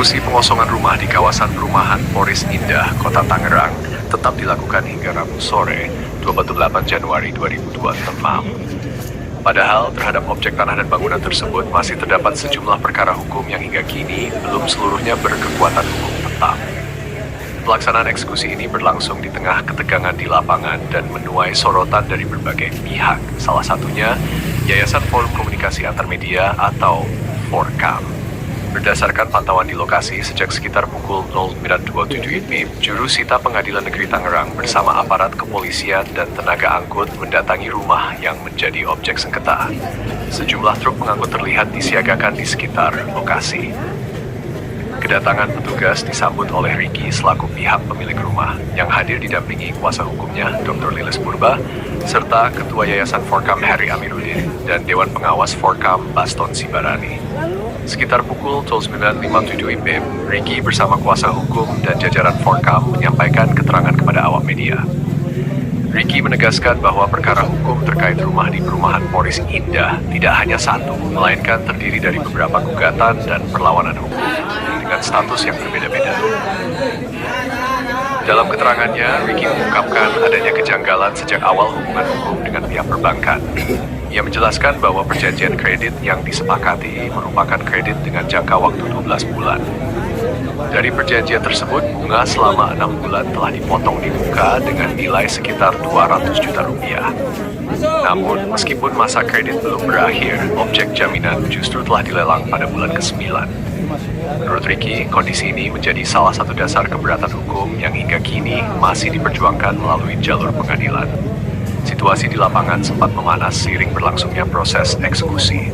Eksekusi pengosongan rumah di kawasan perumahan Poris Indah, Kota Tangerang, tetap dilakukan hingga Rabu sore, 28 Januari 2026. Padahal terhadap objek tanah dan bangunan tersebut masih terdapat sejumlah perkara hukum yang hingga kini belum seluruhnya berkekuatan hukum tetap. Pelaksanaan eksekusi ini berlangsung di tengah ketegangan di lapangan dan menuai sorotan dari berbagai pihak, salah satunya Yayasan Forum Komunikasi Antarmedia atau Forkam. Berdasarkan pantauan di lokasi sejak sekitar pukul 09.27 WIB, juru sita Pengadilan Negeri Tangerang bersama aparat kepolisian dan tenaga angkut mendatangi rumah yang menjadi objek sengketa. Sejumlah truk pengangkut terlihat disiagakan di sekitar lokasi. Kedatangan petugas disambut oleh Ricky selaku pihak pemilik rumah yang hadir didampingi kuasa hukumnya Dr. Lilis Purba serta Ketua Yayasan Forkam Heri Amiruddin dan Dewan Pengawas Forkam Baston Sibarani. Sekitar pukul 09.57 WIB, Ricky bersama kuasa hukum dan jajaran Forkam menyampaikan keterangan kepada awak media. Ricky menegaskan bahwa perkara hukum terkait rumah di perumahan Poris Indah tidak hanya satu, melainkan terdiri dari beberapa gugatan dan perlawanan hukum dengan status yang berbeda-beda. Dalam keterangannya, Ricky mengungkapkan adanya kejanggalan sejak awal hubungan hukum dengan pihak perbankan. Ia menjelaskan bahwa perjanjian kredit yang disepakati merupakan kredit dengan jangka waktu 12 bulan. Dari perjanjian tersebut, bunga selama 6 bulan telah dipotong di muka dengan nilai sekitar 200 juta rupiah. Namun, meskipun masa kredit belum berakhir, objek jaminan justru telah dilelang pada bulan ke-9. Menurut Ricky, kondisi ini menjadi salah satu dasar keberatan hukum yang hingga kini masih diperjuangkan melalui jalur pengadilan. Situasi di lapangan sempat memanas seiring berlangsungnya proses eksekusi.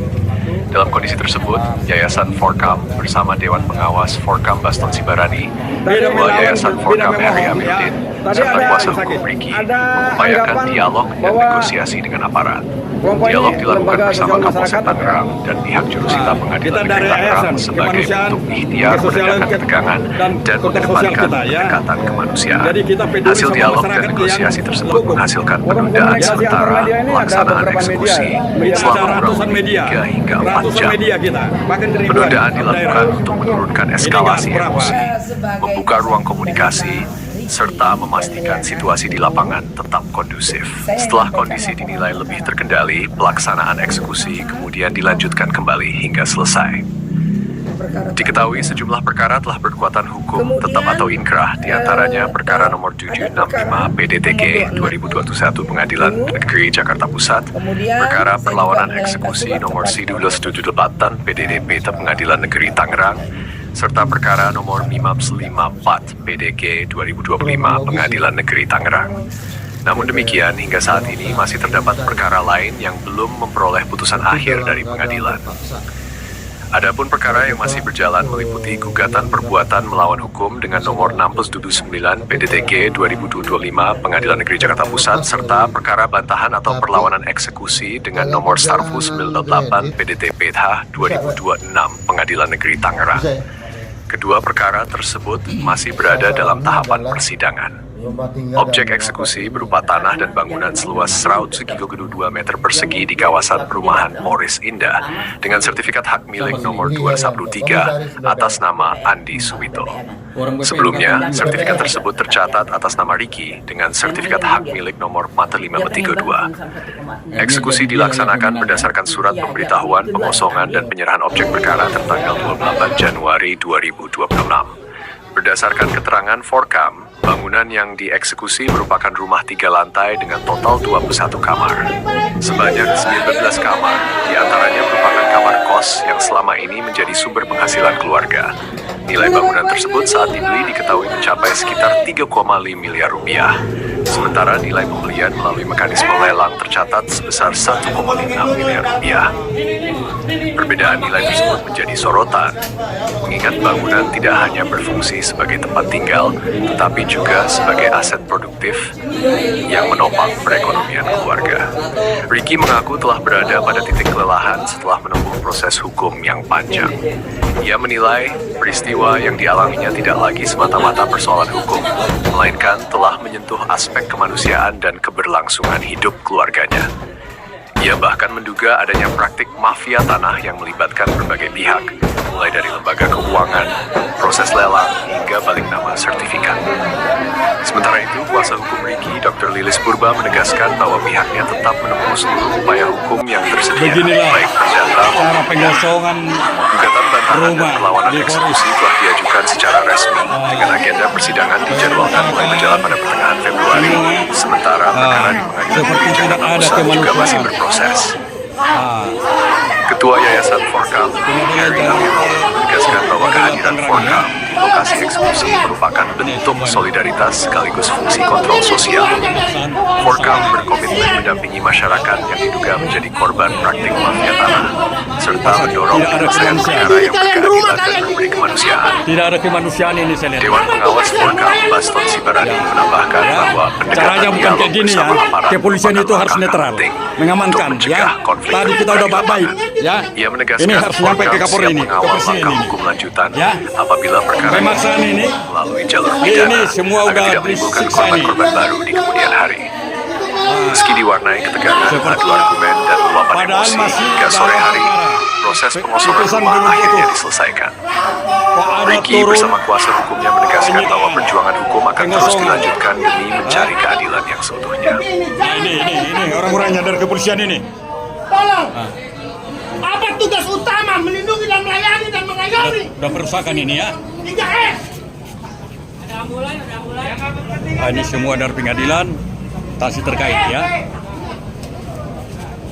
Dalam kondisi tersebut, Yayasan Forkam bersama Dewan Pengawas Forkam Baston Sibarani, Ketua Yayasan Forkam Heri Amiruddin, serta kuasa hukum Ricky mengupayakan dialog dan negosiasi dengan aparat. Dialog dilakukan bersama Kapolsek Tangerang dan pihak jurusita Pengadilan Negeri Tangerang sebagai bentuk ikhtiar meredakan ketegangan dan mengedepankan pendekatan kemanusiaan. Hasil dialog dan negosiasi tersebut menghasilkan penundaan sementara pelaksanaan eksekusi selama kurang lebih 3 hingga 4 jam. Penundaan dilakukan untuk menurunkan eskalasi emosi, membuka ruang komunikasi, serta memastikan situasi di lapangan tetap kondusif. Setelah kondisi dinilai lebih terkendali, pelaksanaan eksekusi kemudian dilanjutkan kembali hingga selesai. Diketahui sejumlah perkara telah berkekuatan hukum tetap atau inkrah, diantaranya perkara nomor 765 PDTG 2021 Pengadilan Negeri Jakarta Pusat, perkara perlawanan eksekusi nomor C278 PDDP Pengadilan Negeri Tangerang, serta perkara nomor 554 PDG 2025 Pengadilan Negeri Tangerang. Namun demikian, hingga saat ini masih terdapat perkara lain yang belum memperoleh putusan akhir dari pengadilan. Adapun perkara yang masih berjalan meliputi gugatan perbuatan melawan hukum dengan nomor 6/9 PDTG 2025 Pengadilan Negeri Jakarta Pusat serta perkara bantahan atau perlawanan eksekusi dengan nomor Starfu 98 PDTPH 2026 Pengadilan Negeri Tangerang. Kedua perkara tersebut masih berada dalam tahapan persidangan. Objek eksekusi berupa tanah dan bangunan seluas 100,2 meter persegi di kawasan perumahan Poris Indah dengan sertifikat hak milik nomor 213 atas nama Andi Suwito. Sebelumnya, sertifikat tersebut tercatat atas nama Ricky dengan sertifikat hak milik nomor 4532. Eksekusi dilaksanakan berdasarkan surat pemberitahuan pengosongan dan penyerahan objek perkara tertanggal 28 Januari 2026. Berdasarkan keterangan Forkam, bangunan yang dieksekusi merupakan rumah 3 lantai dengan total 21 kamar. Sebanyak 19 kamar, diantaranya merupakan kamar kos yang selama ini menjadi sumber penghasilan keluarga. Nilai bangunan tersebut saat dibeli diketahui mencapai sekitar 3,5 miliar rupiah. Sementara nilai pembelian melalui mekanisme lelang tercatat sebesar 1,6 miliar rupiah. Perbedaan nilai tersebut menjadi sorotan, mengingat bangunan tidak hanya berfungsi sebagai tempat tinggal, tetapi juga sebagai aset produktif yang menopang perekonomian keluarga. Ricky mengaku telah berada pada titik kelelahan setelah menempuh proses hukum yang panjang. Ia menilai peristiwa yang dialaminya tidak lagi semata-mata persoalan hukum, melainkan telah menyentuh aspek kemanusiaan dan keberlangsungan hidup keluarganya. Ia bahkan menduga adanya praktik mafia tanah yang melibatkan berbagai pihak, mulai dari lembaga keuangan, proses lelang, hingga balik nama sertifikat. Sementara itu, kuasa hukum Ricky, Dr. Lilis Purba menegaskan bahwa pihaknya tetap menempuh seluruh upaya hukum yang tersedia, baik perdata cara pengosongan gugatan bantahan dan rumah perlawanan di eksekusi telah diajukan secara resmi dengan agenda persidangan dijadwalkan mulai berjalan pada pertengahan Februari. Sementara perkara di pengadilan seperti negeri tidak Jakarta ada Pusat juga kemanusiaan. masih berproses. Ah, Ketua Yayasan Forkam, Harry Amiro, menegaskan bahwa kehadiran Forkam di lokasi eksekusi merupakan bentuk solidaritas sekaligus fungsi kontrol sosial. Forkam berkomitmen mendampingi masyarakat yang diduga menjadi korban praktik mafia tanah, serta mendorong penyelesaian perkara yang berkeadilan dan memberi kemanusiaan. tidak ada kemanusiaan ini saya lihat. Dewan Pengawas Forkam, Baston Sibarani, menambahkan bahwa Caranya pendekatan bukan dialog kayak gini ya. bersama aparat Kepolisian merupakan itu harus langkah netral, penting mengamankan untuk mencegah ya. konflik Tadi kita udah baik-baik ya. Ia menegaskan Ini harus sampai ke Forkam Kapolri siap ini, ke mengawal Presiden langkah ini. hukum lanjutan Ya. apabila perkara Pemaksaan ini melalui jalur ini pidana semua agar udah tidak menimbulkan disiksa ini. korban-korban baru di kemudian hari. Meski diwarnai ketegangan, adu argumen, dan luapan Padahal emosi masih hingga sore dalam hari, perkara. proses pengosongan Putusan rumah belum akhirnya putus. diselesaikan. Kok ada Ricky turun bersama kuasa hukumnya menegaskan penyitaan, bahwa perjuangan hukum akan terus pengosongan. dilanjutkan demi mencari keadilan yang seutuhnya. ini orang-orangnya dari kepolisian ini. Tolong. Apa tugas utama melindungi dan melayani dan mengayomi? Udah perusakan ini ya. 3S. Ini semua dari pengadilan, tasi terkait ya.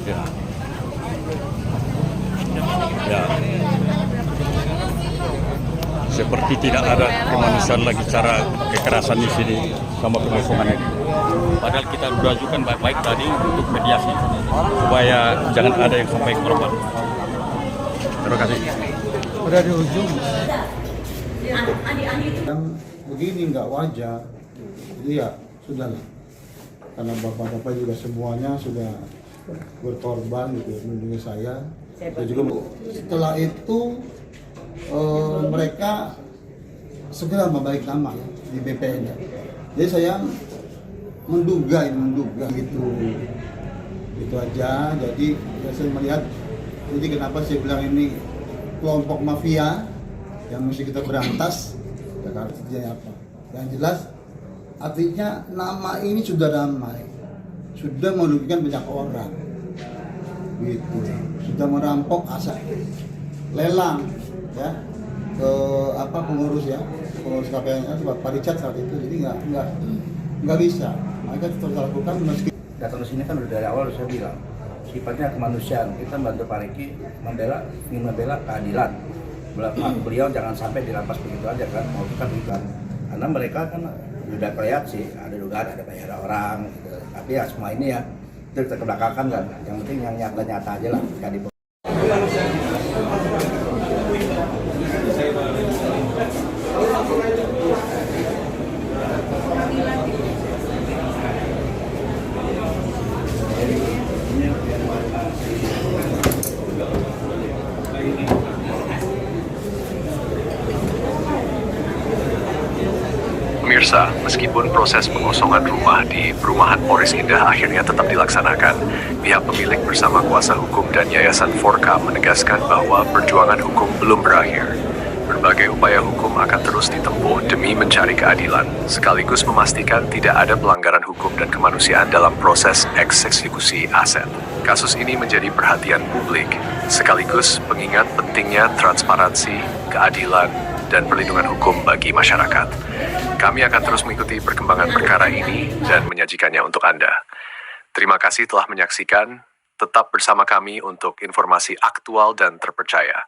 Ya. Ya. Seperti tidak ada kemanusiaan lagi cara kekerasan di sini sama pengosongan ini. Padahal kita sudah ajukan baik-baik tadi untuk mediasi supaya jangan ada yang sampai korban. Terima kasih. Udah di ujung. Yang begini nggak wajar. Jadi ya sudahlah. Karena bapak-bapak juga semuanya sudah berkorban gitu melindungi saya. Saya juga setelah itu mereka segera membalik nama ya, di BPN. Jadi saya menduga gitu. Itu aja. Jadi ya saya melihat jadi kenapa saya bilang ini kelompok mafia yang mesti kita berantas. Ya artinya apa? Yang jelas artinya nama ini sudah damai, sudah merugikan banyak orang, gitu. Sudah merampok aset lelang, ya ke pengurus KPN Pak Richard saat itu, jadi nggak bisa. Mereka terus lakukan meski datang ke sini kan udah dari awal saya bilang sifatnya kemanusiaan, kita membantu Pak Riki ingin membela keadilan. Beliau jangan sampai dirampas begitu aja kan, mau kita begitu kan. Karena mereka kan udah kelihatan sih, ada dugaan ada bayar orang gitu. Tapi ya semua ini ya itu kita kebelakangkan kan, yang penting yang nyata-nyata aja lah. Pemirsa, meskipun proses pengosongan rumah di perumahan Poris Indah akhirnya tetap dilaksanakan, pihak pemilik bersama kuasa hukum dan Yayasan Forkam menegaskan bahwa perjuangan hukum belum berakhir. Berbagai upaya hukum akan terus ditempuh demi mencari keadilan, sekaligus memastikan tidak ada pelanggaran hukum dan kemanusiaan dalam proses eksekusi aset. Kasus ini menjadi perhatian publik, sekaligus pengingat pentingnya transparansi, keadilan, dan perlindungan hukum bagi masyarakat. Kami akan terus mengikuti perkembangan perkara ini dan menyajikannya untuk Anda. Terima kasih telah menyaksikan. Tetap bersama kami untuk informasi aktual dan terpercaya.